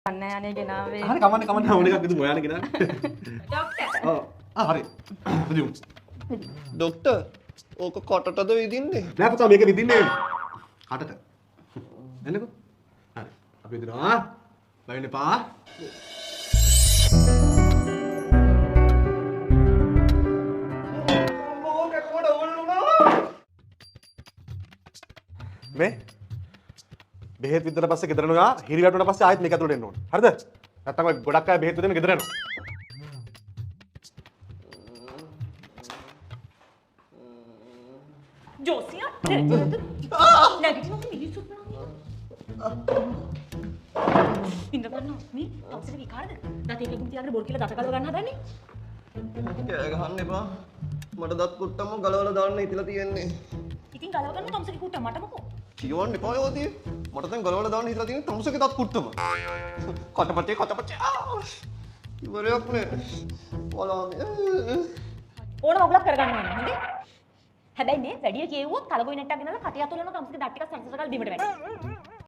අනේ අනේ ගෙනාවේ. හරි කමන්න ඕන එකක් ඉතින් ඔයාලා ගෙනාවේ. ડોක්ටර්. ඔව්. හරි. බුදුන්. ડોක්ටර් ඕක කොටටද විදින්නේ? නෑ පුතා මේක විදින්නේ කටට. එන්නකෝ. හරි. අපි විදිනවා. බයින්න එපා. මේ බෙහෙත් විතර පස්සේ ගෙදර යනවා හිරි වැටුණා පස්සේ ආයෙත් මේක ඇතුළට එන්න ඕන. හරිද? නැත්තම් ඔය ගොඩක් අය බෙහෙත් විතරම ගෙදර යනවා. ජෝසියා නැගිටිනවා මිනිස්සුත් ඉන්න ගන්නවා මේ අපිට විකාරද? දත එකකින් තියාගෙන බොල් කියලා දත ගලව ගන්න හදන්නේ? කෑ ගහන්න එපා. මට දත් කුට්ටම ගලවලා දාන්න හිතලා තියෙන්නේ. ඉතින් ගලව ගන්න තම්සගේ කුට්ට මට මොකෝ? කියවන්න එපා යෝදී. මට දැන් ගලවලා දාන්න හිතලා තියෙන්නේ තමුසගේ දත් කුට්ටම. කටපටේ. ඉවරයක් නේ. වලානේ. ඕන මොකලක් කරගන්න ඕනේ නේද? හැබැයි මේ වැඩිය කියෙව්වොත් කලගොයි නැට්ටක් ගෙනලා කටිය අතුලන තම්සගේ දත් ටිකක් සැරසසකල් බිමට වැටෙනවා.